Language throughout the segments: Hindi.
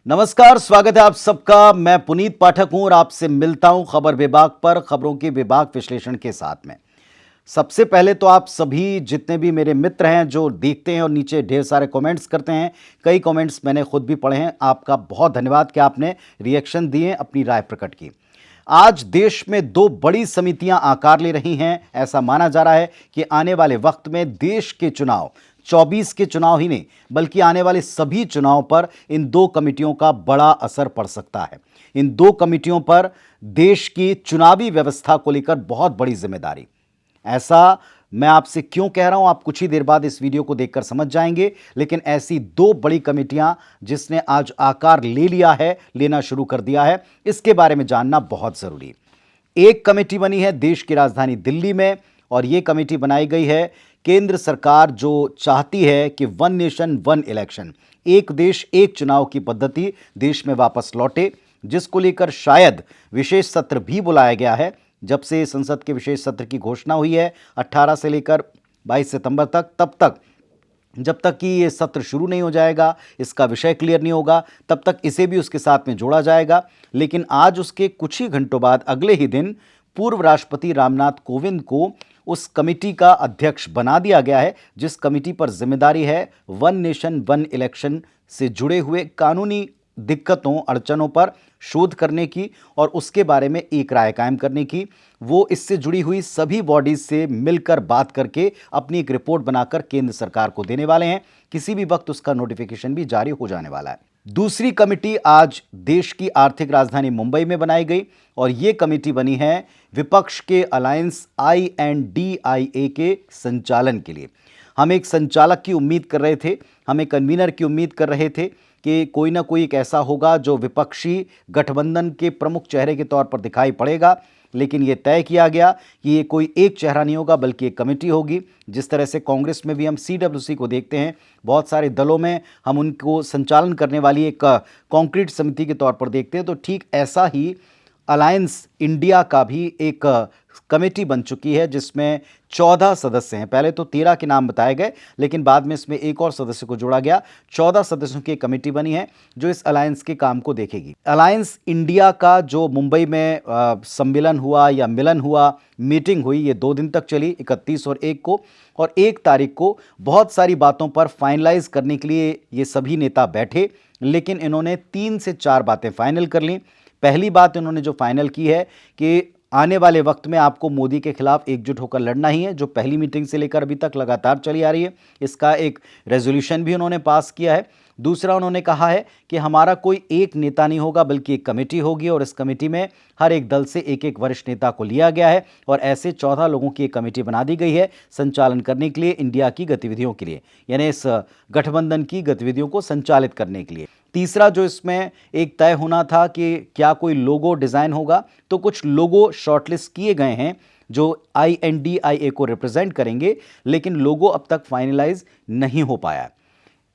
नमस्कार, स्वागत है आप सबका। मैं पुनीत पाठक हूं और आपसे मिलता हूं खबर विभाग पर खबरों के विभाग विश्लेषण के साथ में। सबसे पहले तो आप सभी जितने भी मेरे मित्र हैं जो देखते हैं और नीचे ढेर सारे कमेंट्स करते हैं, कई कमेंट्स मैंने खुद भी पढ़े हैं। आपका बहुत धन्यवाद कि आपने रिएक्शन दिए, अपनी राय प्रकट की। आज देश में दो बड़ी समितियां आकार ले रही हैं। ऐसा माना जा रहा है कि आने वाले वक्त में देश के चुनाव 24 के चुनाव ही नहीं बल्कि आने वाले सभी चुनाव पर इन दो कमिटियों का बड़ा असर पड़ सकता है। इन दो कमिटियों पर देश की चुनावी व्यवस्था को लेकर बहुत बड़ी जिम्मेदारी। ऐसा मैं आपसे क्यों कह रहा हूं, आप कुछ ही देर बाद इस वीडियो को देखकर समझ जाएंगे। लेकिन ऐसी दो बड़ी कमेटियां जिसने आज आकार ले लिया है, लेना शुरू कर दिया है, इसके बारे में जानना बहुत जरूरी। एक कमेटी बनी है देश की राजधानी दिल्ली में और यह कमेटी बनाई गई है केंद्र सरकार जो चाहती है कि वन नेशन वन इलेक्शन, एक देश एक चुनाव की पद्धति देश में वापस लौटे, जिसको लेकर शायद विशेष सत्र भी बुलाया गया है। जब से संसद के विशेष सत्र की घोषणा हुई है 18 से लेकर 22 सितंबर तक, तब तक जब तक कि ये सत्र शुरू नहीं हो जाएगा, इसका विषय क्लियर नहीं होगा, तब तक इसे भी उसके साथ में जोड़ा जाएगा। लेकिन आज उसके कुछ ही घंटों बाद अगले ही दिन पूर्व राष्ट्रपति रामनाथ कोविंद को उस कमेटी का अध्यक्ष बना दिया गया है, जिस कमेटी पर जिम्मेदारी है वन नेशन वन इलेक्शन से जुड़े हुए कानूनी दिक्कतों अड़चनों पर शोध करने की और उसके बारे में एक राय कायम करने की। वो इससे जुड़ी हुई सभी बॉडीज से मिलकर बात करके अपनी एक रिपोर्ट बनाकर केंद्र सरकार को देने वाले हैं। किसी भी वक्त उसका नोटिफिकेशन भी जारी हो जाने वाला है। दूसरी कमेटी आज देश की आर्थिक राजधानी मुंबई में बनाई गई और ये कमेटी बनी है विपक्ष के अलायंस INDIA के संचालन के लिए। हम एक संचालक की उम्मीद कर रहे थे, हम एक कन्वीनर की उम्मीद कर रहे थे कि कोई ना कोई एक ऐसा होगा जो विपक्षी गठबंधन के प्रमुख चेहरे के तौर पर दिखाई पड़ेगा। लेकिन यह तय किया गया कि ये कोई एक चेहरा नहीं होगा बल्कि एक कमेटी होगी। जिस तरह से कांग्रेस में भी हम CWC को देखते हैं, बहुत सारे दलों में हम उनको संचालन करने वाली एक कॉन्क्रीट समिति के तौर पर देखते हैं, तो ठीक ऐसा ही अलायंस इंडिया का भी एक कमेटी बन चुकी है जिसमें 14 सदस्य हैं। पहले तो 13 के नाम बताए गए, लेकिन बाद में इसमें एक और सदस्य को जोड़ा गया। 14 सदस्यों की एक कमेटी बनी है जो इस अलायंस के काम को देखेगी। अलायंस इंडिया का जो मुंबई में सम्मेलन हुआ या मिलन हुआ, मीटिंग हुई, ये 2 दिन तक चली, 31 और 1 को। और 1 तारीख को बहुत सारी बातों पर फाइनलाइज करने के लिए ये सभी नेता बैठे, लेकिन इन्होंने 3 से 4 बातें फाइनल कर लीं। पहली बात इन्होंने जो फाइनल की है कि आने वाले वक्त में आपको मोदी के खिलाफ एकजुट होकर लड़ना ही है, जो पहली मीटिंग से लेकर अभी तक लगातार चली आ रही है। इसका एक रेजोल्यूशन भी उन्होंने पास किया है। दूसरा, उन्होंने कहा है कि हमारा कोई एक नेता नहीं होगा बल्कि एक कमेटी होगी और इस कमेटी में हर एक दल से एक एक वरिष्ठ नेता को लिया गया है और ऐसे 14 लोगों की एक कमेटी बना दी गई है संचालन करने के लिए, इंडिया की गतिविधियों के लिए, यानी इस गठबंधन की गतिविधियों को संचालित करने के लिए। तीसरा जो इसमें एक तय होना था कि क्या कोई लोगो डिज़ाइन होगा, तो कुछ लोगो शॉर्टलिस्ट किए गए हैं जो INDIA को रिप्रेजेंट करेंगे, लेकिन लोगो अब तक फाइनलाइज नहीं हो पाया।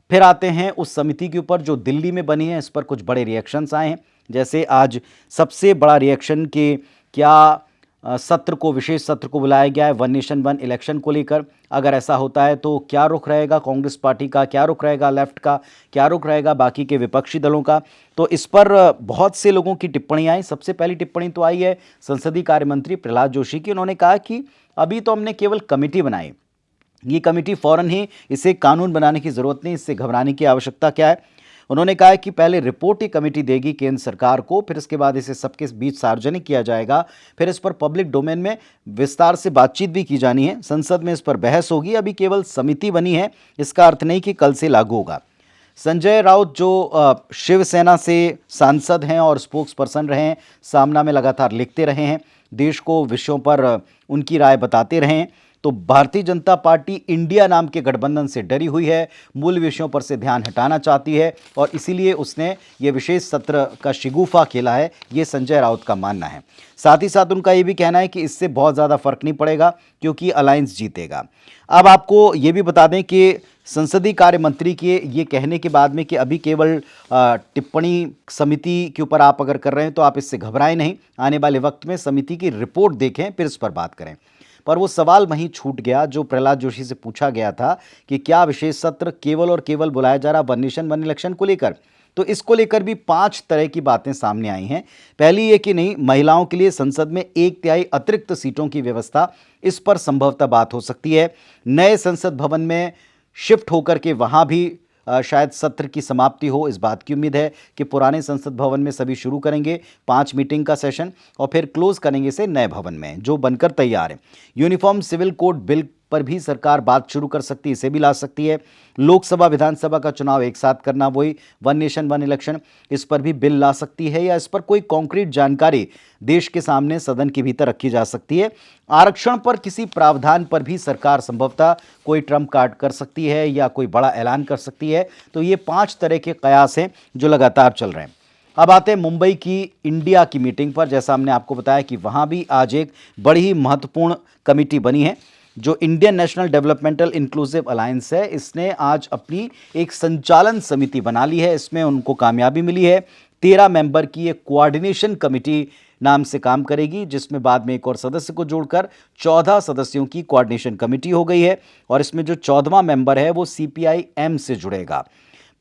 फिर आते हैं उस समिति के ऊपर जो दिल्ली में बनी है। इस पर कुछ बड़े रिएक्शंस आए हैं। जैसे आज सबसे बड़ा रिएक्शन कि क्या सत्र को, विशेष सत्र को बुलाया गया है वन नेशन वन इलेक्शन को लेकर। अगर ऐसा होता है तो क्या रुख रहेगा कांग्रेस पार्टी का, क्या रुख रहेगा लेफ्ट का, क्या रुख रहेगा बाकी के विपक्षी दलों का। तो इस पर बहुत से लोगों की टिप्पणियां आई। सबसे पहली टिप्पणी तो आई है संसदीय कार्य मंत्री प्रहलाद जोशी की। उन्होंने कहा कि अभी तो हमने केवल कमेटी बनाई, ये कमेटी फौरन ही इसे कानून बनाने की ज़रूरत नहीं, इससे घबराने की आवश्यकता क्या है। उन्होंने कहा कि पहले रिपोर्ट ही कमेटी देगी केंद्र सरकार को, फिर इसके बाद इसे सबके बीच सार्वजनिक किया जाएगा, फिर इस पर पब्लिक डोमेन में विस्तार से बातचीत भी की जानी है, संसद में इस पर बहस होगी। अभी केवल समिति बनी है, इसका अर्थ नहीं कि कल से लागू होगा। संजय राउत जो शिवसेना से सांसद हैं और स्पोक्स पर्सन रहे हैं, सामना में लगातार लिखते रहे हैं, देश को विषयों पर उनकी राय बताते रहे हैं। तो भारतीय जनता पार्टी इंडिया नाम के गठबंधन से डरी हुई है, मूल विषयों पर से ध्यान हटाना चाहती है और इसीलिए उसने ये विशेष सत्र का शिगुफा खेला है, ये संजय राउत का मानना है। साथ ही साथ उनका ये भी कहना है कि इससे बहुत ज़्यादा फर्क नहीं पड़ेगा क्योंकि अलायंस जीतेगा। अब आपको ये भी बता दें कि संसदीय कार्य मंत्री के ये कहने के बाद में कि अभी केवल टिप्पणी समिति के ऊपर आप अगर कर रहे हैं तो आप इससे घबराएं नहीं, आने वाले वक्त में समिति की रिपोर्ट देखें फिर इस पर बात करें। पर वो सवाल वहीं छूट गया जो प्रहलाद जोशी से पूछा गया था कि क्या विशेष सत्र केवल और केवल बुलाया जा रहा वन नेशन वन इलेक्शन को लेकर, तो इसको लेकर भी 5 तरह की बातें सामने आई हैं। पहली ये कि नहीं, महिलाओं के लिए संसद में 1/3 अतिरिक्त सीटों की व्यवस्था, इस पर संभवतः बात हो सकती है। नए संसद भवन में शिफ्ट होकर के वहां भी शायद सत्र की समाप्ति हो, इस बात की उम्मीद है कि पुराने संसद भवन में सभी शुरू करेंगे 5 मीटिंग का सेशन और फिर क्लोज करेंगे इसे नए भवन में जो बनकर तैयार है। यूनिफॉर्म सिविल कोड बिल पर भी सरकार बात शुरू कर सकती है, इसे भी ला सकती है। लोकसभा विधानसभा का चुनाव एक साथ करना, वही वन नेशन वन इलेक्शन, इस पर भी बिल ला सकती है या इस पर कोई कॉन्क्रीट जानकारी देश के सामने सदन के भीतर रखी जा सकती है। आरक्षण पर किसी प्रावधान पर भी सरकार संभवतः कोई ट्रम्प कार्ड कर सकती है या कोई बड़ा ऐलान कर सकती है। तो ये 5 तरह के कयास हैं जो लगातार चल रहे हैं। अब आते हैं मुंबई की इंडिया की मीटिंग पर। जैसा हमने आपको बताया कि वहां भी आज एक बड़ी ही महत्वपूर्ण कमेटी बनी है जो Indian national developmental inclusive alliance है। इसने आज अपनी एक संचालन समिति बना ली है, इसमें उनको कामयाबी मिली है। 13 मेंबर की एक कोऑर्डिनेशन कमेटी नाम से काम करेगी, जिसमें बाद में एक और सदस्य को जोड़कर 14 सदस्यों की कोऑर्डिनेशन कमेटी हो गई है और इसमें जो 14वां मेंबर है वो CPI-M से जुड़ेगा।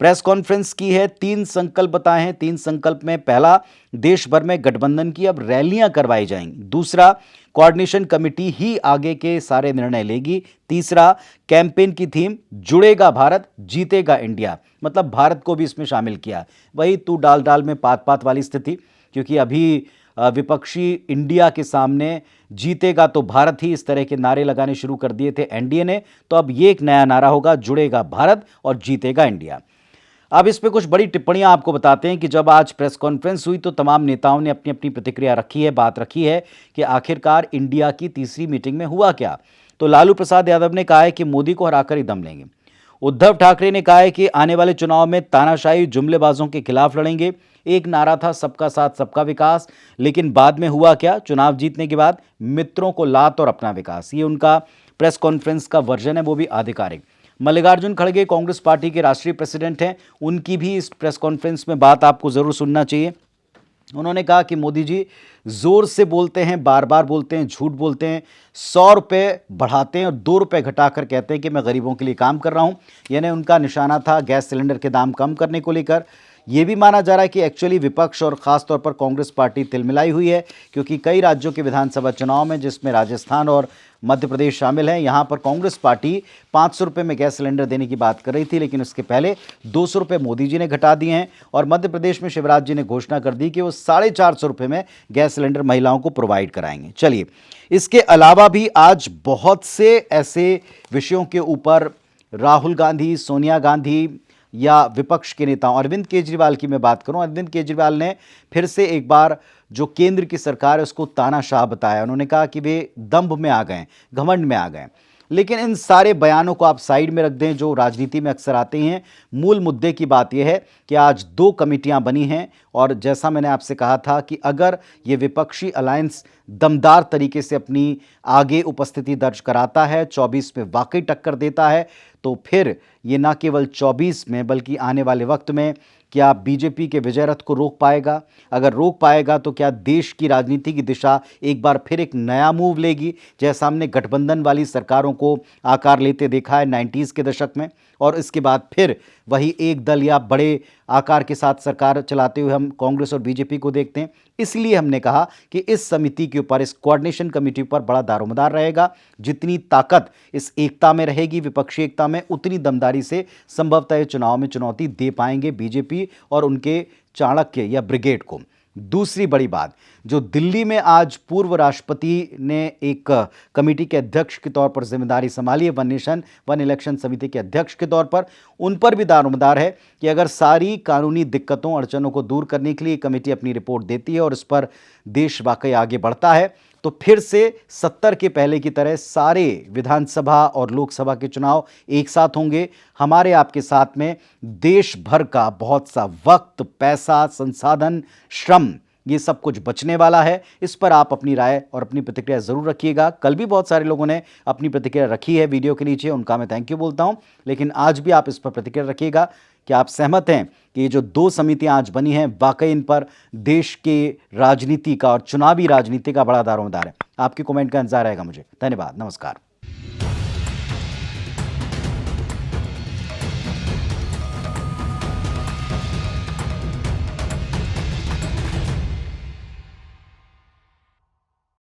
प्रेस कॉन्फ्रेंस की है, 3 संकल्प बताए हैं। 3 संकल्प में पहला, देश भर में गठबंधन की अब रैलियां करवाई जाएंगी। दूसरा, कोऑर्डिनेशन कमेटी ही आगे के सारे निर्णय लेगी। तीसरा, कैंपेन की थीम जुड़ेगा भारत जीतेगा इंडिया, मतलब भारत को भी इसमें शामिल किया। वही तू डाल डाल में पात पात वाली स्थिति, क्योंकि अभी विपक्षी इंडिया के सामने जीतेगा तो भारत ही इस तरह के नारे लगाने शुरू कर दिए थे एनडीए ने, तो अब ये एक नया नारा होगा, जुड़ेगा भारत और जीतेगा इंडिया। अब इस पे कुछ बड़ी टिप्पणियां आपको बताते हैं कि जब आज प्रेस कॉन्फ्रेंस हुई तो तमाम नेताओं ने अपनी अपनी प्रतिक्रिया रखी है, बात रखी है कि आखिरकार इंडिया की तीसरी मीटिंग में हुआ क्या। तो लालू प्रसाद यादव ने कहा है कि मोदी को हराकर ही दम लेंगे। उद्धव ठाकरे ने कहा है कि आने वाले चुनाव में तानाशाही जुमलेबाजों के खिलाफ लड़ेंगे। एक नारा था सबका साथ सबका विकास, लेकिन बाद में हुआ क्या, चुनाव जीतने के बाद मित्रों को लात और अपना विकास, ये उनका प्रेस कॉन्फ्रेंस का वर्जन है, वो भी आधिकारिक। मल्लिकार्जुन खड़गे कांग्रेस पार्टी के राष्ट्रीय प्रेसिडेंट हैं, उनकी भी इस प्रेस कॉन्फ्रेंस में बात आपको जरूर सुनना चाहिए। उन्होंने कहा कि मोदी जी जोर से बोलते हैं, बार बार बोलते हैं, झूठ बोलते हैं, 100 रुपये बढ़ाते हैं और 2 रुपये घटाकर कहते हैं कि मैं गरीबों के लिए काम कर रहा हूं। यानी उनका निशाना था गैस सिलेंडर के दाम कम करने को लेकर। यह भी माना जा रहा है कि एक्चुअली विपक्ष और खासतौर पर कांग्रेस पार्टी तिलमिलाई हुई है, क्योंकि कई राज्यों के विधानसभा चुनाव में, जिसमें राजस्थान और मध्य प्रदेश शामिल हैं, यहां पर कांग्रेस पार्टी 500 रुपये में गैस सिलेंडर देने की बात कर रही थी, लेकिन उसके पहले 200 रुपये मोदी जी ने घटा दिए हैं और मध्य प्रदेश में शिवराज जी ने घोषणा कर दी कि वो 450 रुपये में गैस सिलेंडर महिलाओं को प्रोवाइड कराएंगे। चलिए, इसके अलावा भी आज बहुत से ऐसे विषयों के ऊपर राहुल गांधी, सोनिया गांधी या विपक्ष के नेताओं, अरविंद केजरीवाल की मैं बात करूं, अरविंद केजरीवाल ने फिर से एक बार जो केंद्र की सरकार है उसको तानाशाह बताया। उन्होंने कहा कि वे दंभ में आ गए, घमंड में आ गए। लेकिन इन सारे बयानों को आप साइड में रख दें जो राजनीति में अक्सर आते हैं। मूल मुद्दे की बात यह है कि आज 2 कमेटियां बनी हैं और जैसा मैंने आपसे कहा था कि अगर ये विपक्षी अलायंस दमदार तरीके से अपनी आगे उपस्थिति दर्ज कराता है, 24 में वाकई टक्कर देता है, तो फिर ये ना केवल 24 में बल्कि आने वाले वक्त में क्या बीजेपी के विजय रथ को रोक पाएगा? अगर रोक पाएगा तो क्या देश की राजनीति की दिशा एक बार फिर एक नया मूव लेगी, जैसा हमने गठबंधन वाली सरकारों को आकार लेते देखा है 90s के दशक में, और इसके बाद फिर वही एक दल या बड़े आकार के साथ सरकार चलाते हुए हम कांग्रेस और बीजेपी को देखते हैं। इसलिए हमने कहा कि इस समिति के ऊपर, इस कोऑर्डिनेशन कमेटी पर बड़ा दारोमदार रहेगा। जितनी ताकत इस एकता में रहेगी, विपक्षी एकता में, उतनी दमदारी से संभवतः चुनाव में चुनौती दे पाएंगे बीजेपी और उनके चाणक्य या ब्रिगेड को। दूसरी बड़ी बात, जो दिल्ली में आज पूर्व राष्ट्रपति ने एक कमेटी के अध्यक्ष के तौर पर जिम्मेदारी संभाली है, वन नेशन वन इलेक्शन समिति के अध्यक्ष के तौर पर, उन पर भी दारोमदार है कि अगर सारी कानूनी दिक्कतों अड़चनों को दूर करने के लिए कमेटी अपनी रिपोर्ट देती है और इस पर देश वाकई आगे बढ़ता है, तो फिर से 70 के पहले की तरह सारे विधानसभा और लोकसभा के चुनाव एक साथ होंगे। हमारे आपके साथ में देश भर का बहुत सा वक्त, पैसा, संसाधन, श्रम, ये सब कुछ बचने वाला है। इस पर आप अपनी राय और अपनी प्रतिक्रिया जरूर रखिएगा। कल भी बहुत सारे लोगों ने अपनी प्रतिक्रिया रखी है वीडियो के नीचे, उनका मैं थैंक यू बोलता हूं, लेकिन आज भी आप इस पर प्रतिक्रिया रखिएगा कि आप सहमत हैं कि ये जो 2 समितियां आज बनी हैं, वाकई इन पर देश के राजनीति का और चुनावी राजनीति का बड़ा दारोमदार है। आपके कमेंट का इंतजार रहेगा मुझे। धन्यवाद, नमस्कार।